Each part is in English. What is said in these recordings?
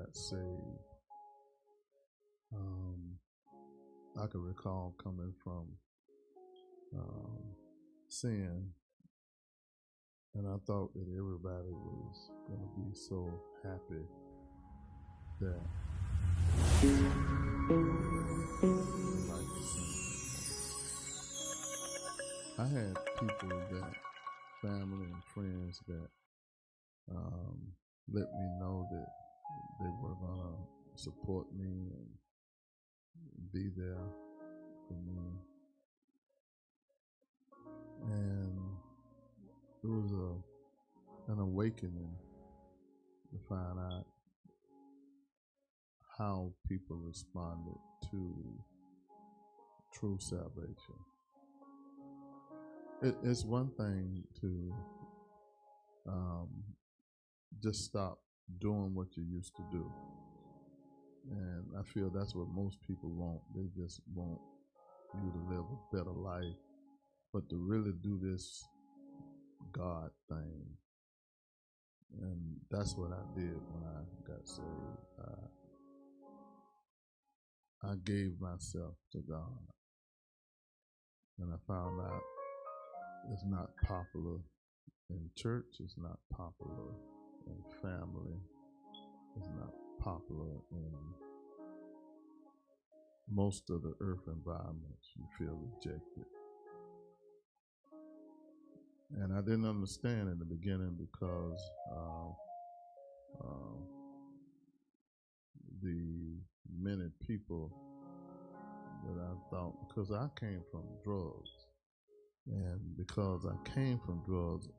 got saved, I can recall coming from sin, and I thought that everybody was going to be so happy that like sin. I had people that, family and friends that let me know that they were going to support me and be there for me. And it was an awakening to find out how people responded to true salvation. It's one thing to just stop doing what you used to do. And I feel that's what most people want. They just want you to live a better life. But to really do this God thing, and that's what I did when I got saved. I gave myself to God. And I found out it's not popular in church, it's not popular in family, it's not popular in most of the earth environments. You feel rejected. And I didn't understand in the beginning because the many people that I thought, because I came from drugs, and because I came from drugs,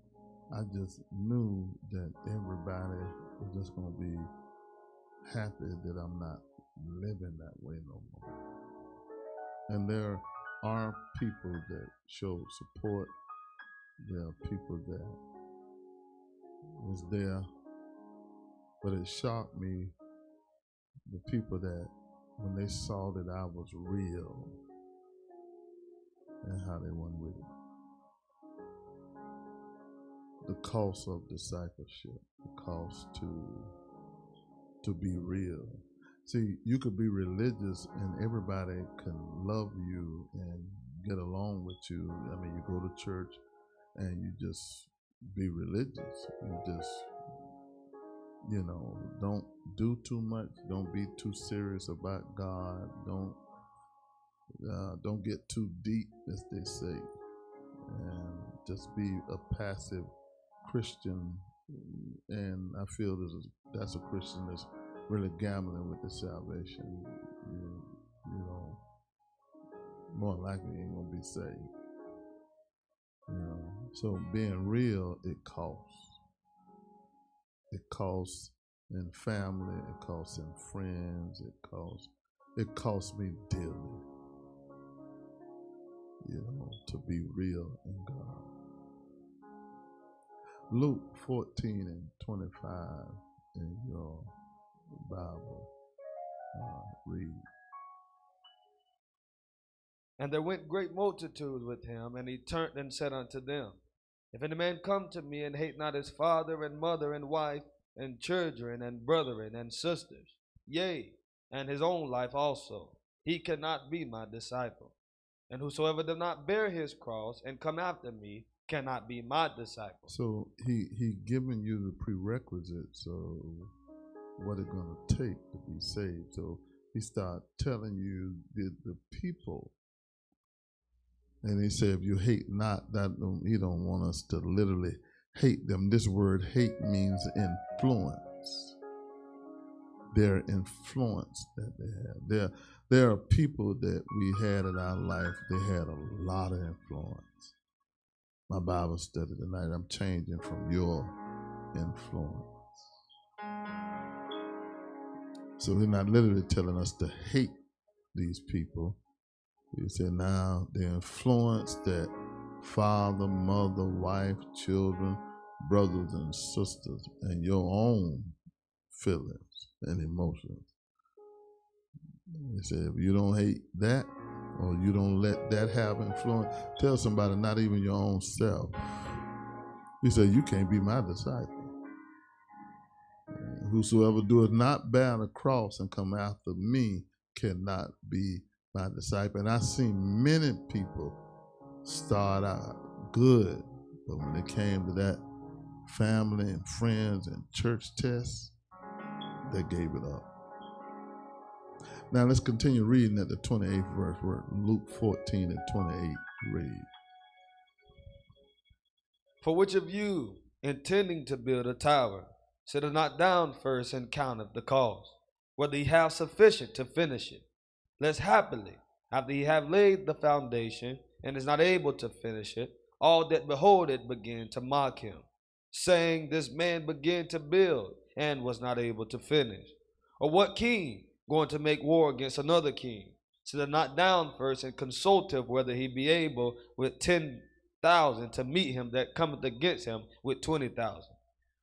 I just knew that everybody was just going to be happy that I'm not living that way no more. And there are people that show support. There are people that was there, but it shocked me, the people that when they saw that I was real and how they went with it. The cost of discipleship, the cost to be real. See, you could be religious and everybody can love you and get along with you. I mean, you go to church and you just be religious. You just, don't do too much. Don't be too serious about God. Don't get too deep, as they say, and just be a passive Christian. And I feel that's a Christian that's really gambling with the salvation. More likely ain't gonna be saved. So being real, it costs. It costs in family, it costs in friends, it costs me dearly, to be real in God. Luke 14:25 in your Bible, read. And there went great multitudes with him, and he turned and said unto them, If any man come to me and hate not his father and mother and wife and children and brethren and sisters, yea, and his own life also, he cannot be my disciple. And whosoever does not bear his cross and come after me cannot be my disciple. So he giving you the prerequisites of what it's going to take to be saved. So he start telling you the people. And he said, if you hate not, he don't want us to literally hate them. This word hate means influence. Their influence that they have. There are people that we had in our life, they had a lot of influence. My Bible study tonight, I'm changing from your influence. So he's not literally telling us to hate these people. He said now the influence that father, mother, wife, children, brothers and sisters, and your own feelings and emotions. He said if you don't hate that, or you don't let that have influence, tell somebody, not even your own self. He said you can't be my disciple. whosoever doeth not bear the cross and come after me cannot be my disciple. And I've seen many people start out good, but when it came to that family and friends and church tests, they gave it up. Now let's continue reading at the 28th verse, where Luke 14 and 28 read. For which of you, intending to build a tower, sitteth not down first and counteth the cost, whether he have sufficient to finish it? Lest happily, after he have laid the foundation, and is not able to finish it, all that behold it begin to mock him, saying, This man began to build, and was not able to finish. Or what king, going to make war against another king, sitteth not down first and consulteth whether he be able with 10,000 to meet him that cometh against him with 20,000?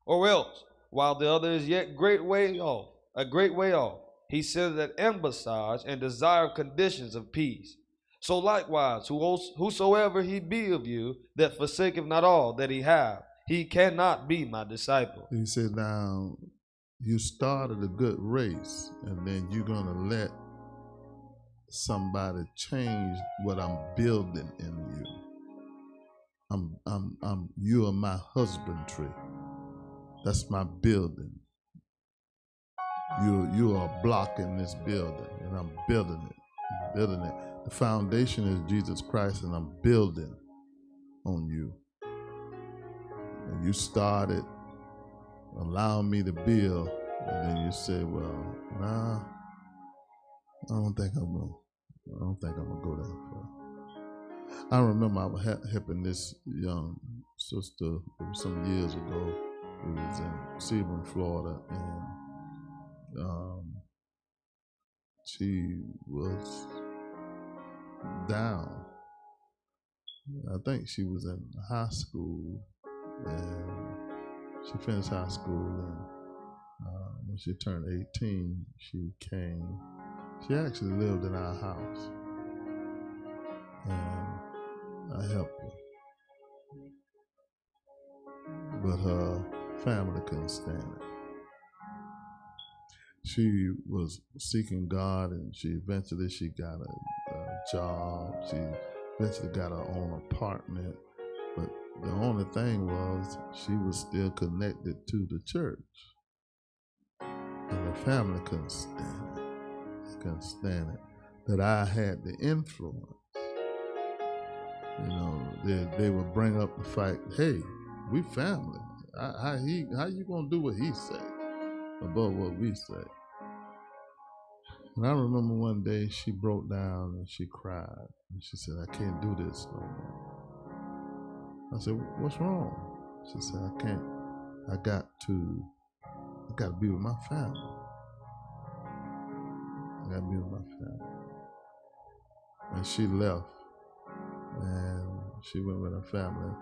Or else, while the other is yet a great way off, he sitteth at embassage and desire conditions of peace. So likewise, whosoever he be of you that forsaketh not all that he have, he cannot be my disciple. He said, now, you started a good race, and then you're going to let somebody change what I'm building in you. You are my husbandry. That's my building. You are blocking this building, and I'm building it. The foundation is Jesus Christ, and I'm building on you. And you started allowing me to build, and then you say, well, nah, I don't think I'm gonna go that far. I remember I was helping this young sister some years ago. It was in Sebring, Florida, and she was down. I think she was in high school, and she finished high school, and when she turned 18, she came. She actually lived in our house, and I helped her. But her family couldn't stand it. She was seeking God, and she eventually got a job. She eventually got her own apartment. But the only thing was she was still connected to the church. And the family couldn't stand it. They couldn't stand it. That I had the influence. You know, they would bring up the fact, hey, we family. How you gonna do what he say above what we say? And I remember one day she broke down and she cried. And she said, I can't do this no more. I said, what's wrong? She said, I can't. I got to be with my family. I got to be with my family. And she left, and she went with her family.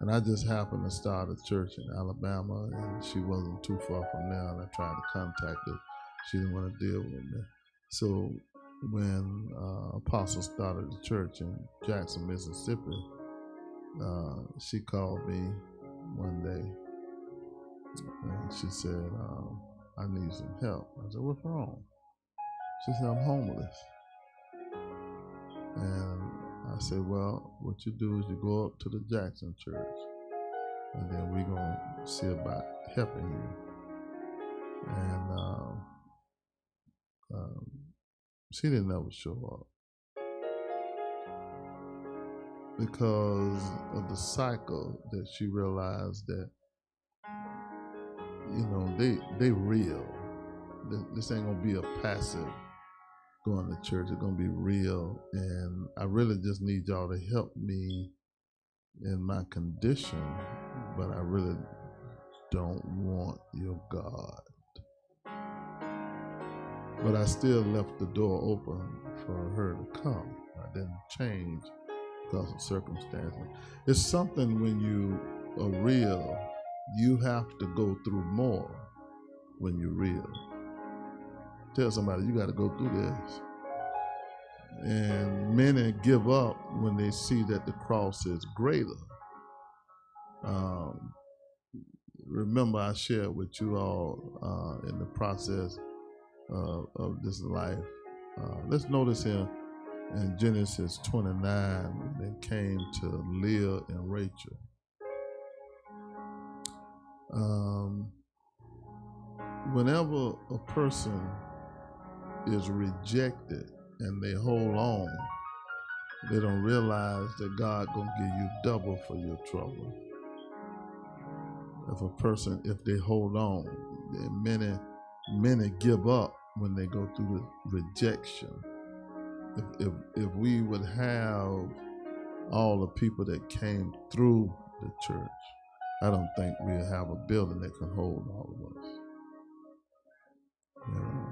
And I just happened to start a church in Alabama, and she wasn't too far from there, and I tried to contact her. She didn't want to deal with me. So when Apostle started the church in Jackson, Mississippi, she called me one day, and she said, I need some help. I said, what's wrong? She said, I'm homeless. And I said, well, what you do is you go up to the Jackson church, and then we're going to see about helping you. And she didn't ever show up because of the cycle that she realized that, you know, they real. This ain't going to be a passive going to church. It's going to be real. And I really just need y'all to help me in my condition, but I really don't want your God. But I still left the door open for her to come. I didn't change because of circumstances. It's something when you are real, you have to go through more when you're real. Tell somebody, you got to go through this. And many give up when they see that the cross is greater. remember I shared with you all in the process of this life. Let's notice here in Genesis 29, when they came to Leah and Rachel. Whenever a person is rejected and they hold on, they don't realize that God gonna give you double for your trouble. If they hold on, many give up when they go through the rejection. If we would have all the people that came through the church, I don't think we'll have a building that can hold all of us. You know?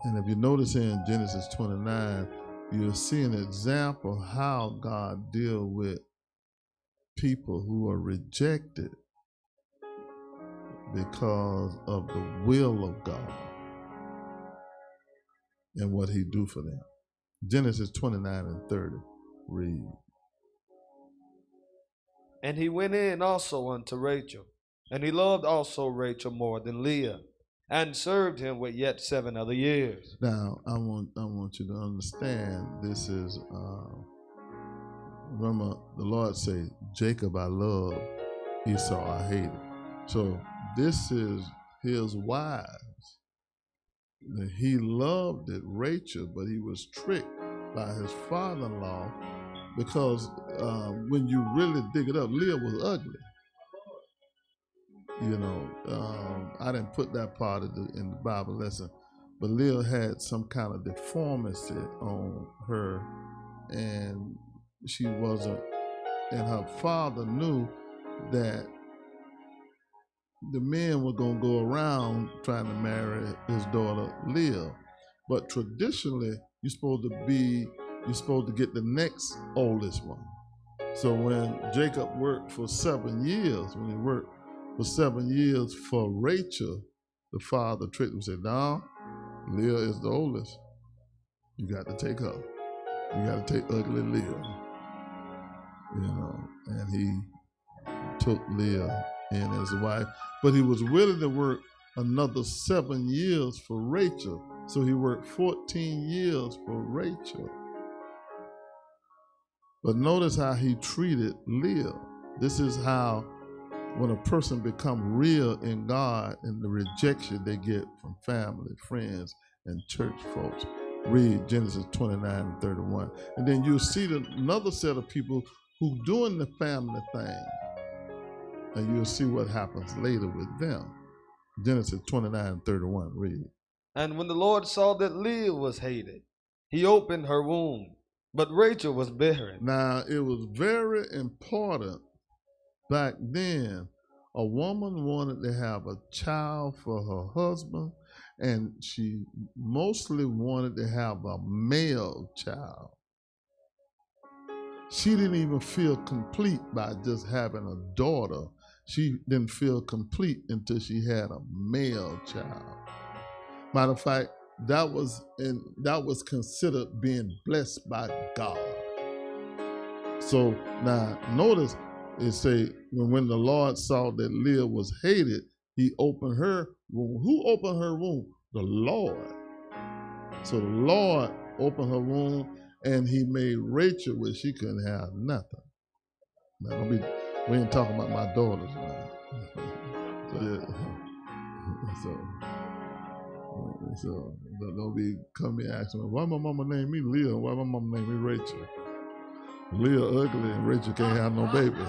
And if you notice here in Genesis 29, you'll see an example how God deals with people who are rejected because of the will of God and what he do for them. Genesis 29 and 30, read. And he went in also unto Rachel, and he loved also Rachel more than Leah, and served him with yet 7 other years. Now, I want you to understand, this is, remember the Lord say, Jacob I love, Esau I hated. So this is his wives. He loved it, Rachel, but he was tricked by his father-in-law because when you really dig it up, Leah was ugly. You know, I didn't put that part in the Bible lesson, but Leah had some kind of deformity on her, and she wasn't, and her father knew that the men were going to go around trying to marry his daughter Leah. But traditionally, you're supposed to get the next oldest one. So when Jacob worked for 7 years, when he worked for 7 years for Rachel, the father tricked him and said, no, Leah is the oldest. You got to take her. You got to take ugly Leah. You know, and he took Leah in as a wife, but he was willing to work another 7 years for Rachel. So he worked 14 years for Rachel. But notice how he treated Leah. This is how, when a person becomes real in God and the rejection they get from family, friends, and church folks. Read Genesis 29 and 31. And then you'll see another set of people who doing the family thing. And you'll see what happens later with them. Genesis 29 and 31, read. And when the Lord saw that Leah was hated, he opened her womb, but Rachel was barren. Now, it was very important back then. A woman wanted to have a child for her husband, and she mostly wanted to have a male child. She didn't even feel complete by just having a daughter. She didn't feel complete until she had a male child. Matter of fact, that was considered being blessed by God. So now notice it say when the Lord saw that Leah was hated, he opened her womb. Who opened her womb? The Lord. So the Lord opened her womb, and he made Rachel where she couldn't have nothing. Now, we ain't talking about my daughters now. So don't be come here asking me, why my mama named me Leah? Why my mama named me Rachel? Leah ugly and Rachel can't have no baby.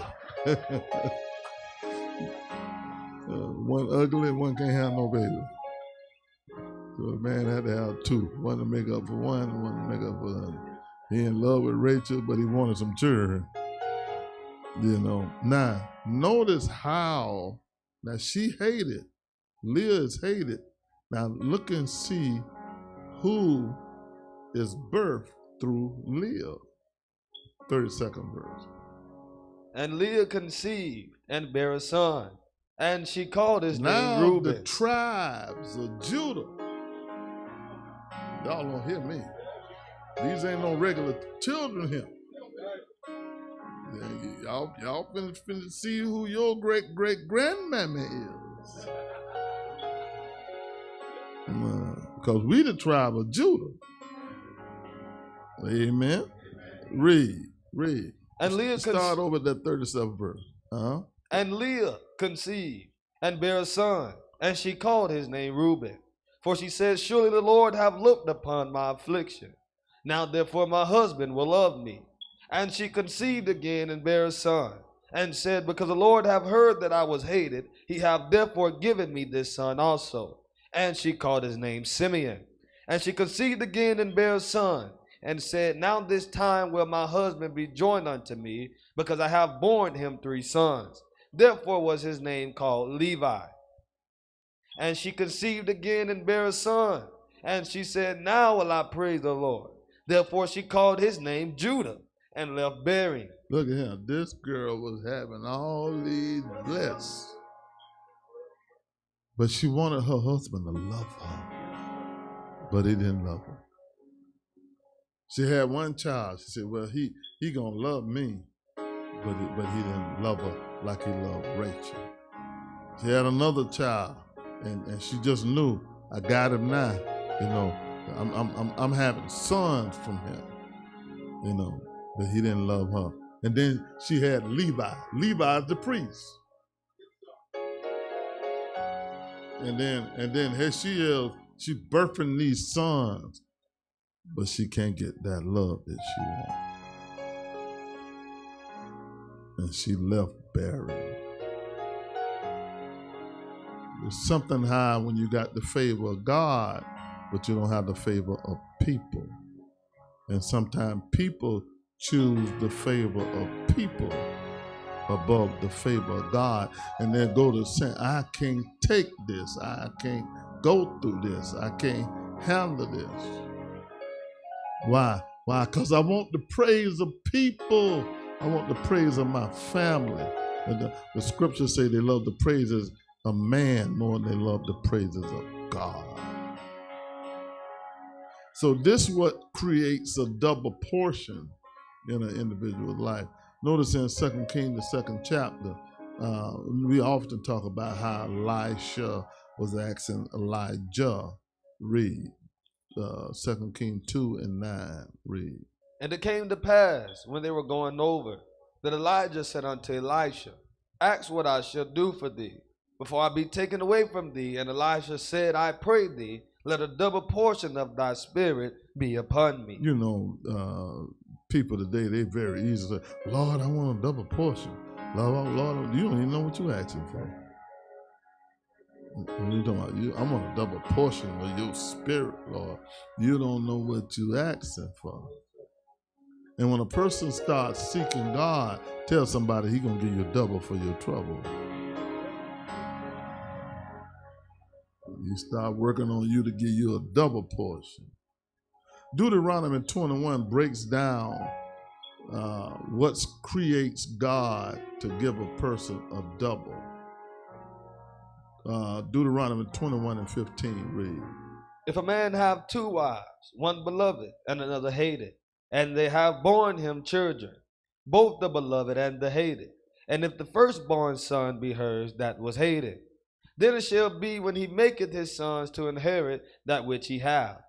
One ugly and one can't have no baby. So a man had to have two. One to make up for one and one to make up for the other. He in love with Rachel, but he wanted some children. You know. Now, notice how, now she hated. Leah is hated. Now look and see who is birthed through Leah. 32nd verse. And Leah conceived and bare a son, and she called his now name Reuben. The tribes of Judah. Y'all don't hear me. These ain't no regular children here. Y'all finna see who your great-great-grandmammy is. Because we the tribe of Judah. Amen. Read. And Leah start over at that 37th verse. And Leah conceived and bare a son, and she called his name Reuben. For she said, surely the Lord have looked upon my affliction. Now therefore my husband will love me. And she conceived again and bare a son, and said, because the Lord have heard that I was hated, he hath therefore given me this son also. And she called his name Simeon. And she conceived again and bare a son, and said, now this time will my husband be joined unto me, because I have borne him 3 sons. Therefore was his name called Levi. And she conceived again and bare a son, and she said, now will I praise the Lord. Therefore she called his name Judah, and left bearing. Look at him. This girl was having all these bliss, but she wanted her husband to love her, but he didn't love her. She had one child. She said, well, he gonna love me, but he didn't love her like he loved Rachel. She had another child, and she just knew, I got him now. You know, I'm having sons from him. You know, but he didn't love her. And then she had Levi. Levi's the priest. And then here she is. She birthing these sons, but she can't get that love that she wants. And she left barren. There's something high when you got the favor of God, but you don't have the favor of people. And sometimes people choose the favor of people above the favor of God, and then go to saying, I can't take this, I can't go through this, I can't handle this. Why? Because I want the praise of people. I want the praise of my family. And the scriptures say they love the praises of man more than they love the praises of God. So this is what creates a double portion in an individual's life. Notice in 2 Kings, the 2nd chapter, we often talk about how Elisha was asking Elijah. Read 2 Kings 2 and 9. Read. And it came to pass, when they were going over, that Elijah said unto Elisha, ask what I shall do for thee, before I be taken away from thee. And Elisha said, I pray thee, let a double portion of thy spirit be upon me. You know, people today, they very easy to say, Lord, I want a double portion. Lord, you don't even know what you're asking for. When you're talking about, I want a double portion of your spirit, Lord. You don't know what you're asking for. And when a person starts seeking God, tell somebody he's going to give you a double for your trouble. He start working on you to give you a double portion. Deuteronomy 21 breaks down what creates God to give a person a double. Deuteronomy 21 and 15, read. If a man have 2 wives, one beloved and another hated, and they have borne him children, both the beloved and the hated, and if the firstborn son be hers that was hated, then it shall be when he maketh his sons to inherit that which he hath,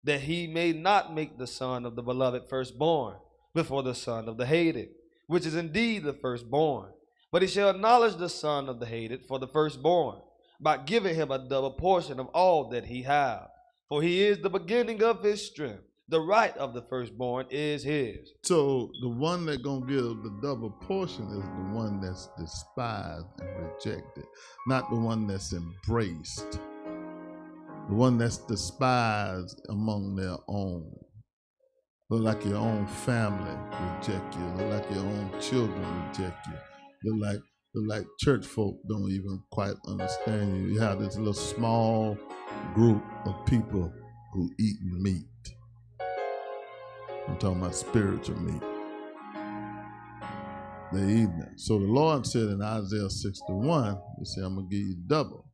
that he may not make the son of the beloved firstborn before the son of the hated, which is indeed the firstborn. But he shall acknowledge the son of the hated for the firstborn, by giving him a double portion of all that he hath. For he is the beginning of his strength. The right of the firstborn is his. So the one that's going to give the double portion is the one that's despised and rejected, not the one that's embraced. The one that's despised among their own. Look like your own family reject you. Look like your own children reject you. Look like church folk don't even quite understand you. You have this little small group of people who eat meat. I'm talking about spiritual meat. They're eating it. So the Lord said in Isaiah 61, he said, I'm going to give you double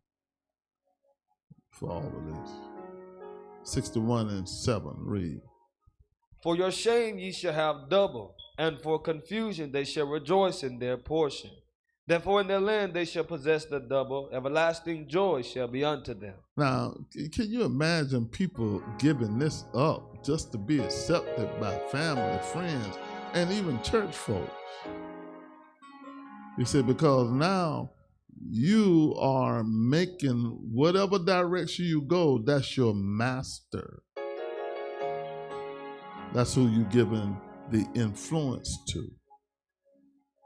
for all of this. 61 and 7, read. For your shame ye shall have double, and for confusion they shall rejoice in their portion. Therefore in their land they shall possess the double, everlasting joy shall be unto them. Now, can you imagine people giving this up just to be accepted by family, friends, and even church folks? He said, because now you are making whatever direction you go, that's your master. That's who you're giving the influence to.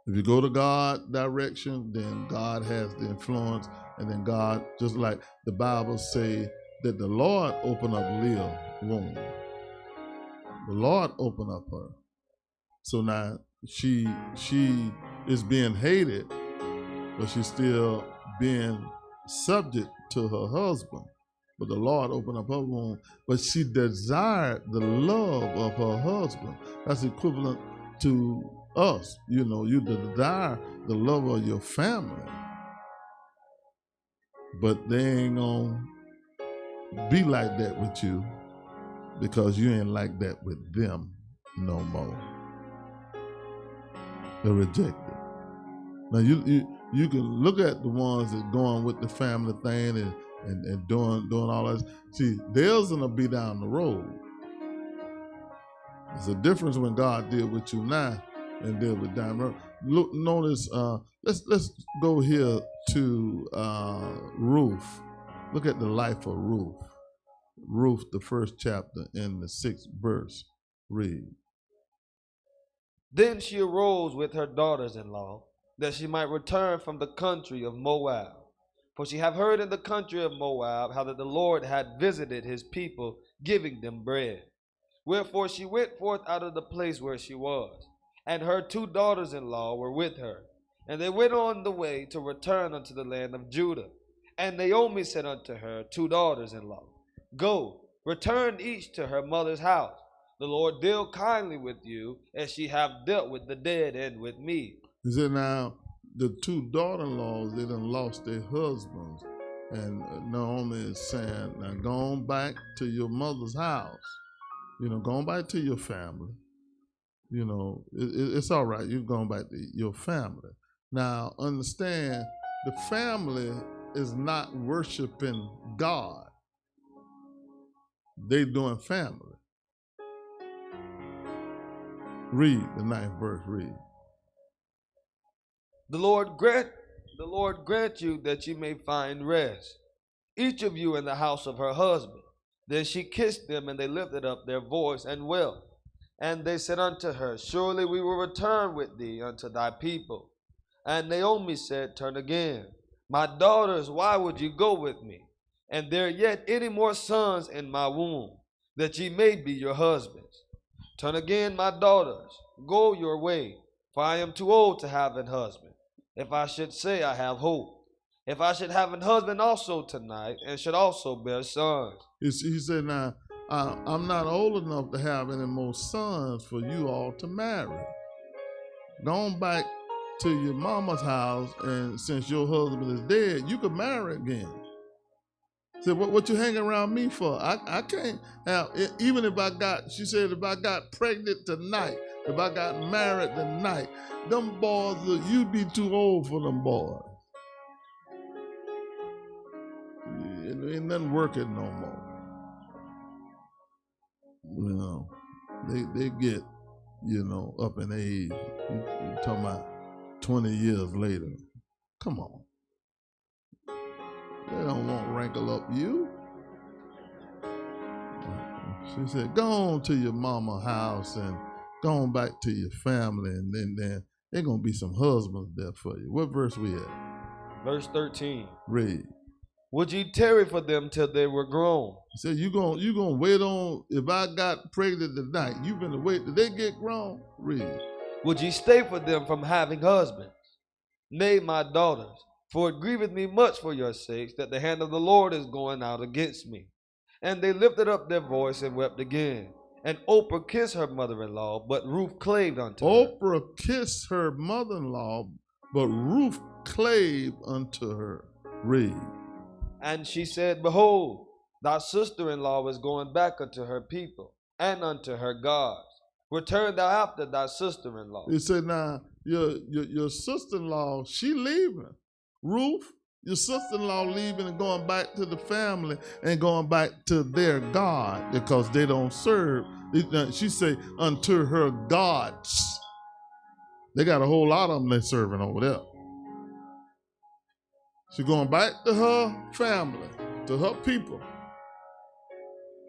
If you go to God direction, then God has the influence, and then God, just like the Bible say that the Lord opened up Leah's womb. The Lord opened up her. So now she is being hated, but she's still being subject to her husband. But the Lord opened up her womb, but she desired the love of her husband. That's equivalent to us. You know, you desire the love of your family, but they ain't gonna be like that with you because you ain't like that with them no more. They're rejected. Now you can look at the ones that going with the family thing and doing all that. See, theirs gonna be down the road. There's a difference when God deal with you now and deal with down the road. Look, notice. Let's go here to Ruth. Look at the life of Ruth. Ruth, the first chapter in the 6th verse. Read. Then she arose with her daughters-in-law, that she might return from the country of Moab. For she had heard in the country of Moab how that the Lord had visited his people, giving them bread. Wherefore she went forth out of the place where she was, and her 2 daughters-in-law were with her. And they went on the way to return unto the land of Judah. And Naomi said unto her 2 daughters-in-law, Go, return each to her mother's house. The Lord deal kindly with you, as she have dealt with the dead and with me. He said, now, the 2 daughter-in-laws, they done lost their husbands. And Naomi is saying, now go on back to your mother's house. You know, go on back to your family. You know, it's all right. You're going back to your family. Now, understand, the family is not worshiping God. They doing family. Read the 9th verse, read. The Lord grant you that you may find rest, each of you in the house of her husband. Then she kissed them, and they lifted up their voice and wept. And they said unto her, Surely we will return with thee unto thy people. And Naomi said, Turn again. My daughters, why would you go with me? And there yet any more sons in my womb, that ye may be your husbands. Turn again, my daughters, go your way, for I am too old to have an husband. If I should say I have hope, if I should have an husband also tonight, and should also bear sons. He said, now, I'm not old enough to have any more sons for you all to marry. Go on back to your mama's house, and since your husband is dead, you can marry again. Said, what you hanging around me for? I can't have, even if I got, she said, if I got pregnant tonight, if I got married tonight, them boys, you'd be too old for them boys. Ain't nothing working no more. You know, they get, you know, up in age. You're talking about 20 years later. Come on. They don't want to wrinkle up you. She said, go on to your mama's house and go on back to your family, and then there going to be some husbands there for you. What verse we at? Verse 13. Read. Would ye tarry for them till they were grown? He said, you gonna wait on, if I got pregnant tonight, you gonna wait till they get grown? Read. Would ye stay for them from having husbands? Nay, my daughters, for it grieveth me much for your sakes that the hand of the Lord is going out against me. And they lifted up their voice and wept again. And Orpah kissed her mother-in-law, but Ruth claved unto her. Orpah kissed her mother-in-law, but Ruth clave unto her. Read. And she said, Behold, thy sister-in-law is going back unto her people and unto her gods. Return thou after thy sister-in-law. He said, now, your sister-in-law, she leaving. Ruth, your sister-in-law leaving and going back to the family and going back to their God because they don't serve. She say, unto her gods. They got a whole lot of them they serving over there. She going back to her family, to her people.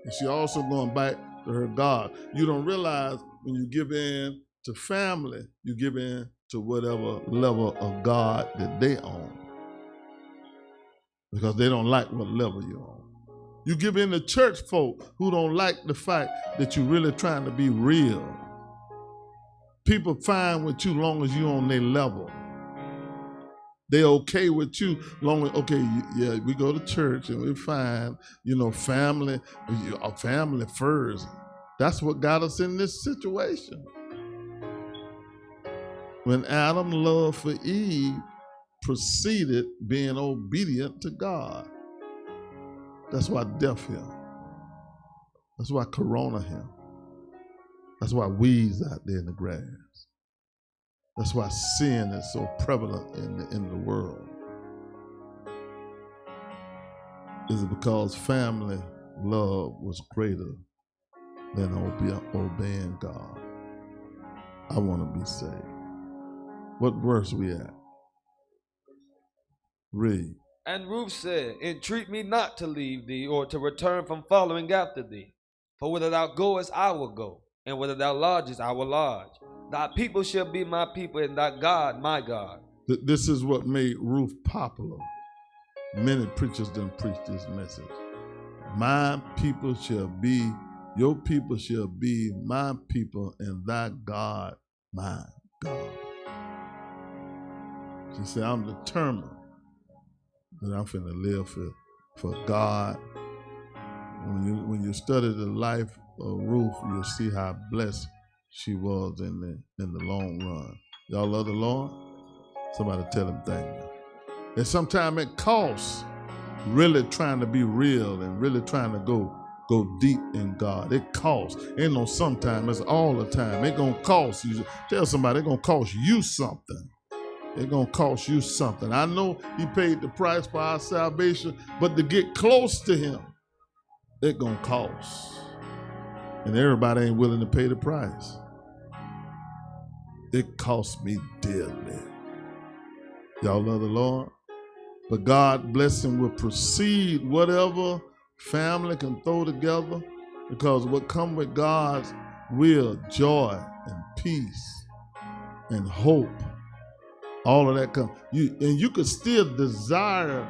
And she also going back to her God. You don't realize when you give in to family, you give in to whatever level of God that they own. Because they don't like what level you're on. You give in to church folk who don't like the fact that you're really trying to be real. People fine with you long as you're on their level. They okay with you long as, okay, yeah, we go to church and we find, family first. That's what got us in this situation. When Adam loved for Eve, preceded being obedient to God. That's why death here. That's why corona here. That's why weeds out there in the grass. That's why sin is so prevalent in the world. Is it because family love was greater than obeying God? I want to be saved. What verse we at? Read. And Ruth said, entreat me not to leave thee or to return from following after thee. For whither thou goest, I will go, and whither thou lodgest, I will lodge. Thy people shall be my people, and thy God my God. This is what made Ruth popular. Many preachers didn't preach this message. My people shall be, your people shall be my people, and thy God my God. She said, I'm determined that I'm finna live for God. When you study the life of Ruth, you'll see how blessed she was in the long run. Y'all love the Lord? Somebody tell him thank you. And sometimes it costs really trying to be real and really trying to go deep in God. It costs. Ain't no sometimes, it's all the time. It's gonna cost you. Tell somebody it's gonna cost you something. It's going to cost you something. I know he paid the price for our salvation, but to get close to him, it's going to cost. And everybody ain't willing to pay the price. It cost me dearly. Y'all love the Lord? But God blessing will precede whatever family can throw together, because what comes with God's will, joy and peace and hope. All of that comes. You could still desire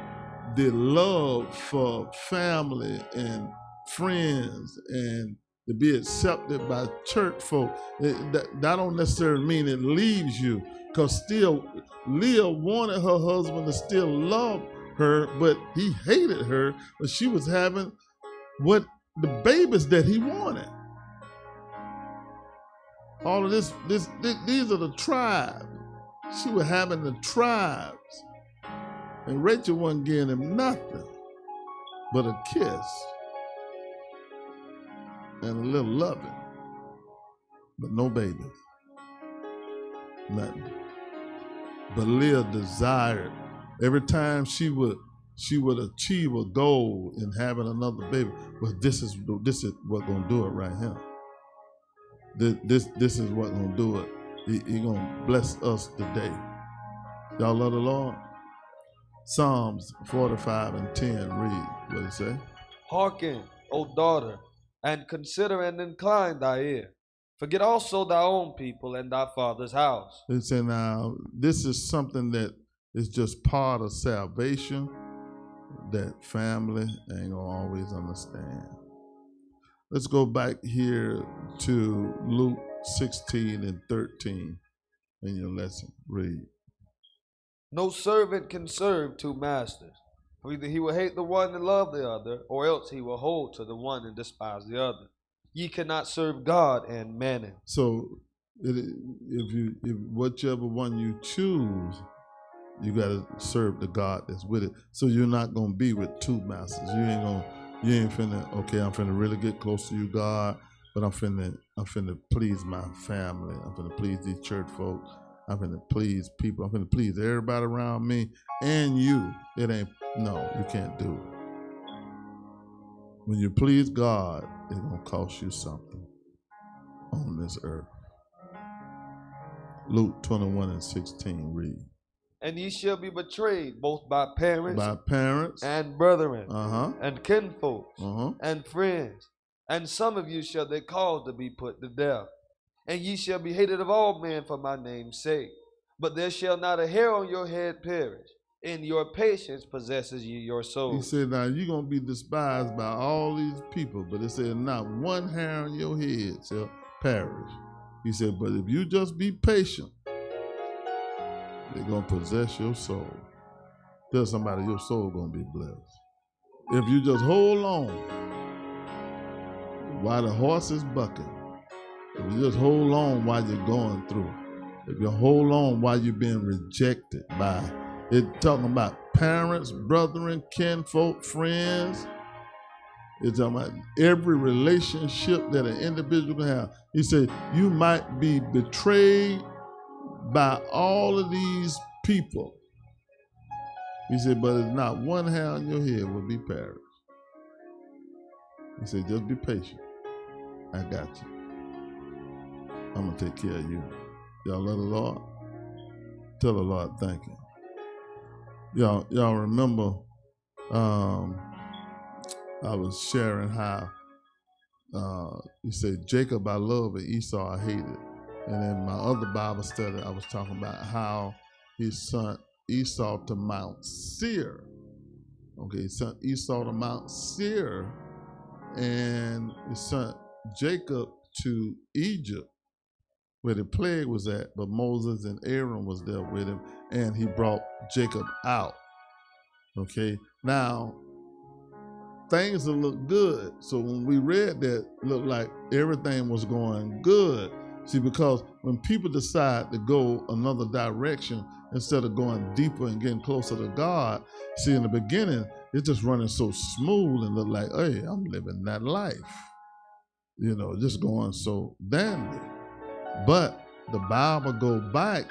the love for family and friends and to be accepted by church folk. That don't necessarily mean it leaves you, because still Leah wanted her husband to still love her, but he hated her, but she was having what the babies that he wanted. All of this, these are the tribes. She was having the tribes. And Rachel wasn't giving him nothing but a kiss and a little loving, but no babies. Nothing. But Leah desired, every time she would achieve a goal in having another baby. But this is what's gonna do it right here. This is what's gonna do it. He gonna bless us today. Y'all love the Lord? Psalms 45 and 10, read what it say. Hearken, O daughter, and consider and incline thy ear. Forget also thy own people and thy father's house. It say, now, this is something that is just part of salvation that family ain't gonna always understand. Let's go back here to Luke 16 and 13 in your lesson. Read. No servant can serve two masters, for either he will hate the one and love the other, or else he will hold to the one and despise the other. Ye cannot serve God and mammon. So, if whichever one you choose, you got to serve the God that's with it. So you're not gonna be with two masters. You ain't finna. Okay, I'm finna really get close to you, God, but I'm finna please my family. I'm finna please these church folks. I'm finna please people. I'm finna please everybody around me and you. It ain't, no, you can't do it. When you please God, it's gonna cost you something on this earth. Luke 21:16, read. And ye shall be betrayed both by parents, and brethren, and kinsfolks, and friends. And some of you shall they cause to be put to death. And ye shall be hated of all men for my name's sake. But there shall not a hair on your head perish. In your patience possesses ye your soul. He said, now you're going to be despised by all these people, but it said not one hair on your head shall perish. He said, but if you just be patient, they're going to possess your soul. Tell somebody your soul going to be blessed. If you just hold on while the horse is bucking, if you just hold on while you're going through, if you hold on while you're being rejected by, it's talking about parents, brethren, kinfolk, friends. It's talking about every relationship that an individual can have. He said, you might be betrayed by all of these people. He said, but it's not one hair on your head will be perished. He said, just be patient. I got you. I'm going to take care of you. Y'all love the Lord? Tell the Lord thank you. Y'all remember I was sharing how he said, Jacob I love and Esau I hated. And in my other Bible study, I was talking about how he sent Esau to Mount Seir. Okay, he sent Esau to Mount Seir, and he sent Jacob to Egypt, where the plague was at, but Moses and Aaron was there with him, and he brought Jacob out. Okay, now things will look good. So when we read that, it looked like everything was going good. See, because when people decide to go another direction instead of going deeper and getting closer to God, see, in the beginning, it's just running so smooth and look like, hey, I'm living that life. You know, just going so dandy. But the Bible goes back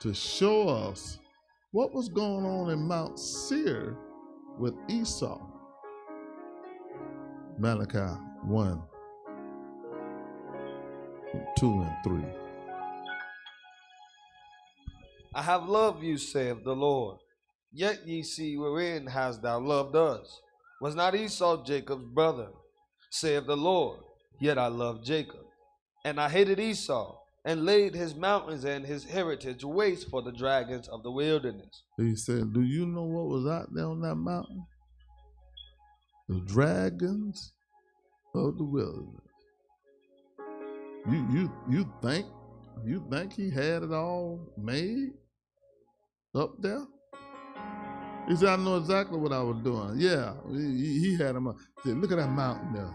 to show us what was going on in Mount Seir with Esau. Malachi 1, 2, and 3. I have loved you, saith the Lord. Yet ye see wherein hast thou loved us. Was not Esau Jacob's brother? Saith the Lord. Yet I loved Jacob. And I hated Esau, and laid his mountains and his heritage waste for the dragons of the wilderness. He said, do you know what was out there on that mountain? The dragons of the wilderness. You think he had it all made up there? He said, I know exactly what I was doing. Yeah, he had him up. He said, look at that mountain there.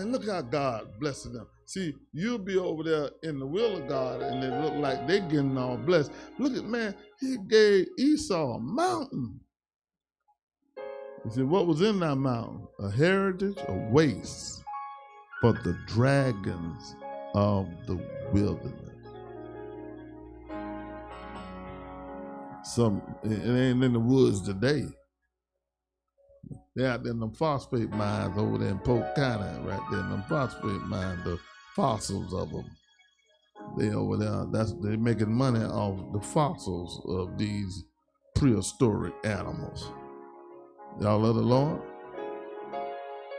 Look how God blessed them. See, you'll be over there in the will of God, and it look like they're getting all blessed. Look at, man, he gave Esau a mountain. He said, what was in that mountain? A heritage, a waste for the dragons of the wilderness. It ain't in the woods today. They're out there in them phosphate mines over there in Polk County, right there in them phosphate mines, the fossils of them. They over there, they're making money off the fossils of these prehistoric animals. Y'all love the Lord?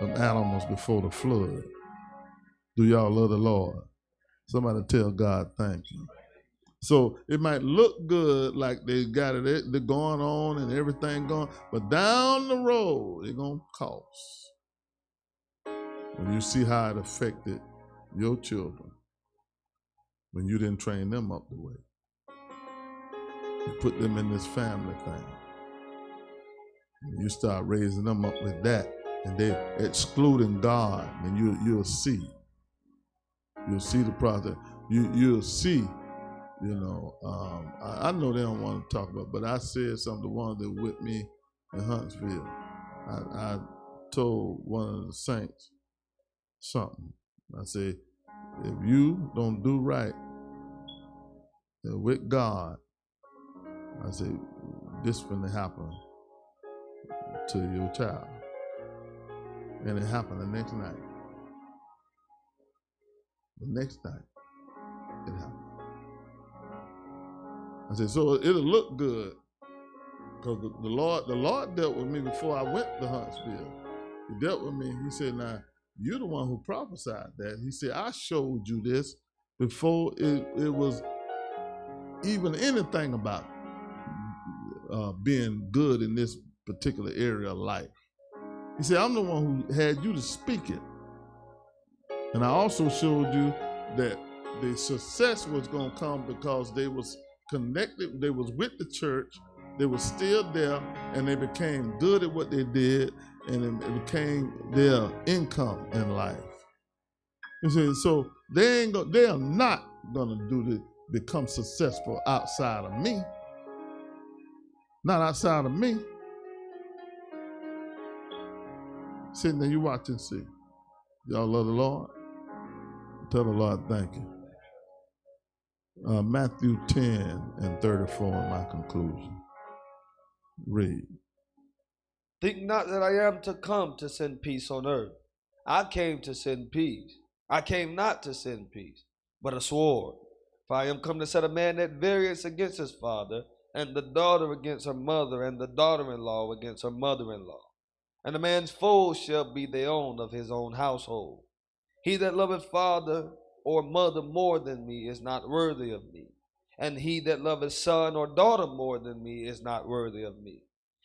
Them animals before the flood. Do y'all love the Lord? Somebody tell God thank you. So it might look good, like they got it, they're going on and everything going, but down the road, it's going to cost. When you see how it affected your children, when you didn't train them up the way. You put them in this family thing. You start raising them up with that, and they're excluding God, and you'll see. You'll see the process. You'll see, you know, I know they don't want to talk about it, but I said something to one that was with me in Huntsville. I told one of the saints something, I say, if you don't do right with God, I say, this is going to happen to your child. And it happened the next night. The next night, it happened. I said, so it'll look good, because the Lord dealt with me before I went to Huntsville. He dealt with me. He said, now, you're the one who prophesied that. He said, I showed you this before it was even anything about being good in this particular area of life. He said, I'm the one who had you to speak it. And I also showed you that the success was going to come because they was connected, they was with the church, they were still there, and they became good at what they did, and it became their income in life. He said, so they are not going to become successful outside of me. Not outside of me. Sitting there, you watch and see. Y'all love the Lord? Tell the Lord thank you. Matthew 10:34 in my conclusion. Read. Think not that I am to come to send peace on earth. I came to send peace. I came not to send peace, but a sword. For I am come to set a man at variance against his father, and the daughter against her mother, and the daughter-in-law against her mother-in-law. And a man's foes shall be the own of his own household. He that loveth father or mother more than me is not worthy of me. And he that loveth son or daughter more than me is not worthy of me.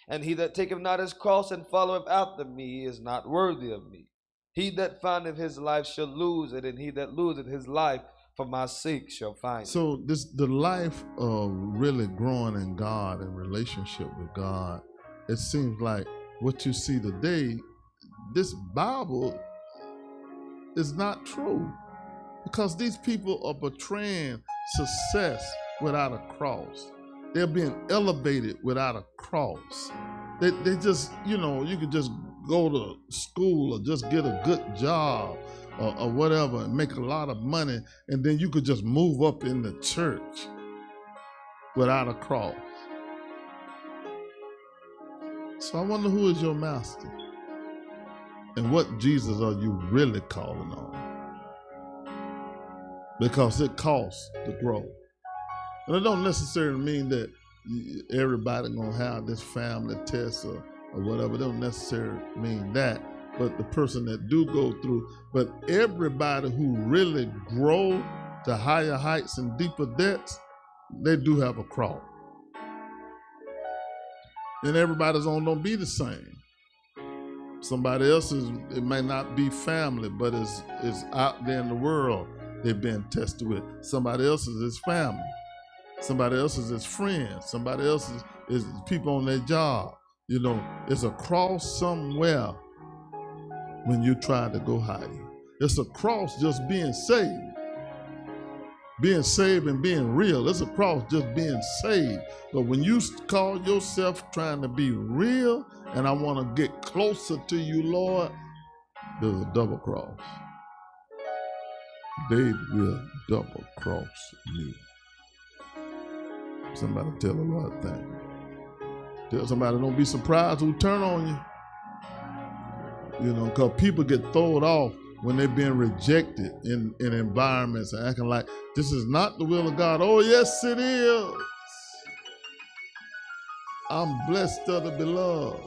And he that taketh not his cross and followeth after me is not worthy of me. He that findeth his life shall lose it, and he that loseth his life for my sake shall find it. So the life of really growing in God and relationship with God, it seems like what you see today, this Bible is not true, because these people are portraying success without a cross. They're being elevated without a cross. They just, you could just go to school or just get a good job or whatever and make a lot of money, and then you could just move up in the church without a cross. So I wonder, who is your master? And what Jesus are you really calling on? Because it costs to grow. And it don't necessarily mean that everybody gonna have this family test or whatever. It don't necessarily mean that. But the person that do go through, but everybody who really grow to higher heights and deeper depths, they do have a cross. And everybody's don't be the same. Somebody else's, it may not be family, but is out there in the world they've been tested with. Somebody else's is family. Somebody else's is friends. Somebody else's is people on their job. It's a cross somewhere when you try to go higher. It's a cross just being saved. Being saved and being real. It's a cross just being saved. But when you call yourself trying to be real, and I want to get closer to you, Lord, there's a double cross. They will double cross you. Somebody tell the Lord thank you. Tell somebody, don't be surprised who turn on you. Because people get thrown off when they're being rejected in environments and acting like this is not the will of God. Oh, yes, it is. I'm blessed of the beloved.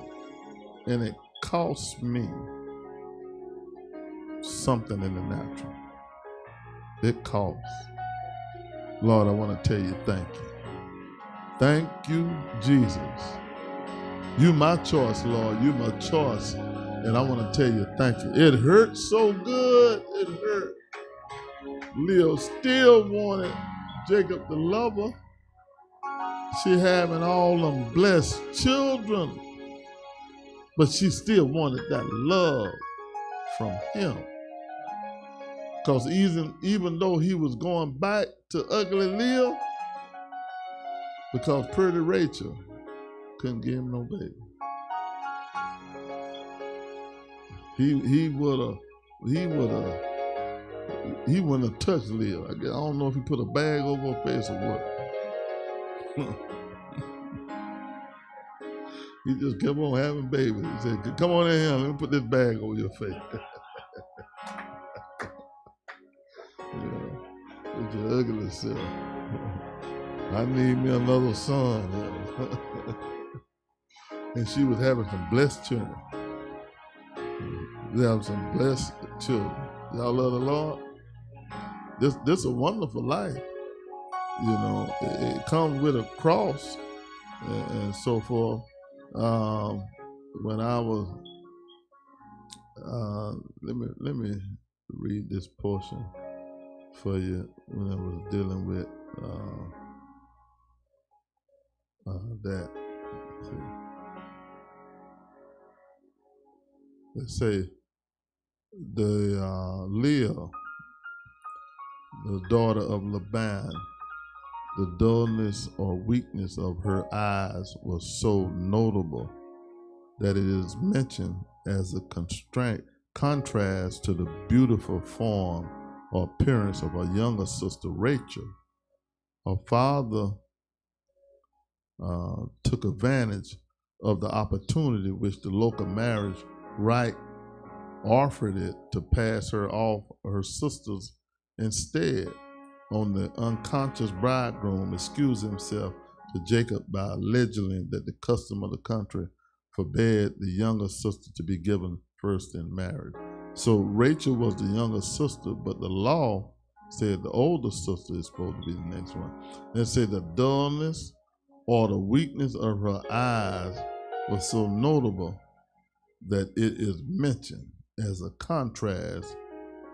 And it costs me something in the natural. It costs. Lord, I want to tell you thank you. Thank you, Jesus. You my choice, Lord. You my choice. And I want to tell you thank you. It hurt so good. It hurt. Leah still wanted Jacob to love her. She having all them blessed children. But she still wanted that love from him. Because even though he was going back to ugly Leah, because pretty Rachel couldn't give him no baby. He would have he wouldn't have touched Leah. I don't know if he put a bag over her face or what. He just kept on having babies. He said, come on in here, let me put this bag over your face. Yeah, it's your ugly self. I need me another son. Yeah. And she was having some blessed children. They have some blessed children. Y'all love the Lord? This is a wonderful life. You know, it comes with a cross and so forth. When I was, let me read this portion for you when I was dealing with that. Let's say the Leah, the daughter of Laban, the dullness or weakness of her eyes was so notable that it is mentioned as a contrast to the beautiful form or appearance of her younger sister Rachel. Her father took advantage of the opportunity which the local marriage rite offered it to pass her off her sisters instead. On the unconscious bridegroom excused himself to Jacob by alleging that the custom of the country forbade the younger sister to be given first in marriage. So Rachel was the younger sister, but the law said the older sister is supposed to be the next one. And it said the dullness or the weakness of her eyes was so notable that it is mentioned as a contrast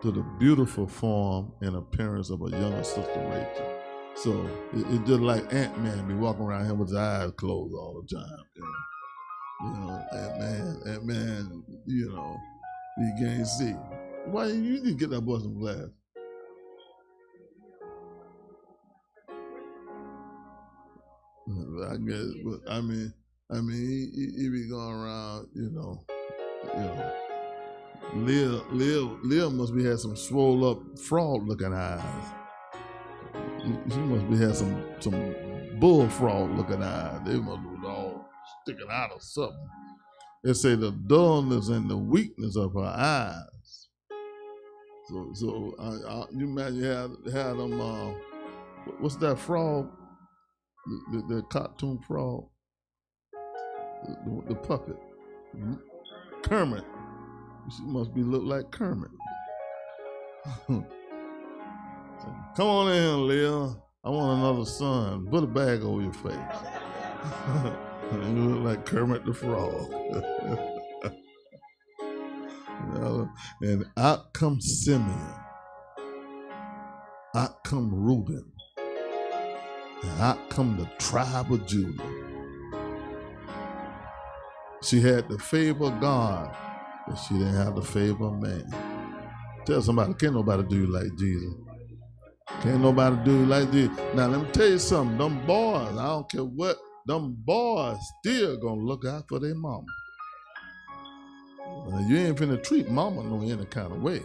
to the beautiful form and appearance of a younger sister Rachel. So it's just like Ant-Man be walking around here with his eyes closed all the time. You know, Ant-Man, you know, he can't see. Why you need to get that boy some glasses? I guess, I mean, he be going around, you know. Leah must be had some swole up frog looking eyes. She must be had some bullfrog looking eyes. They must be all sticking out or something. They say the dullness and the weakness of her eyes. So you imagine had them. What's that frog? The cartoon frog. The puppet. Kermit. She must be look like Kermit. Come on in, Leah. I want another son. Put a bag over your face. You look like Kermit the Frog. And out comes Simeon. Out come Reuben. And out come the tribe of Judah. She had the favor of God, but she didn't have the favor of man. Tell somebody, can't nobody do you like Jesus. Can't nobody do you like Jesus. Now, let me tell you something. Them boys, I don't care what, them boys still gonna look out for their mama. You ain't finna treat mama no any kind of way.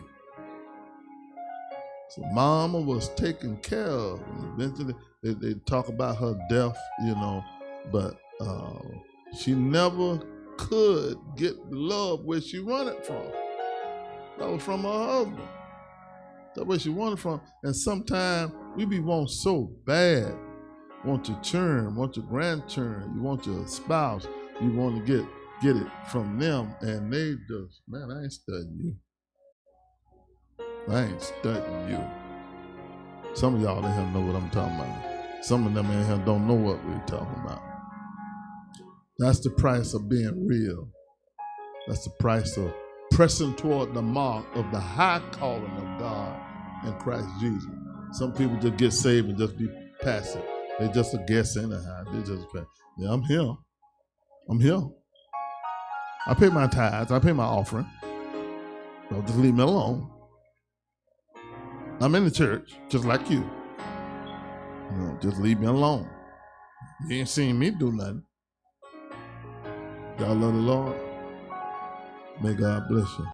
So mama was taken care of. Eventually, they talk about her death, you know, but she never could get the love where she wanted from. That was from her husband. That's where she wanted from. And sometimes we be want so bad. Want your children, want your grandchildren, you want your spouse, you want to get it from them, and they just, man, I ain't studying you. I ain't studying you. Some of y'all in here know what I'm talking about. Some of them in here don't know what we're talking about. That's the price of being real. That's the price of pressing toward the mark of the high calling of God in Christ Jesus. Some people just get saved and just be passive. They just a guess anyhow. They just, yeah, I'm here. I'm here. I pay my tithes. I pay my offering. Don't just leave me alone. I'm in the church, just like you. Just leave me alone. You ain't seen me do nothing. Y'all love the Lord. May God bless you.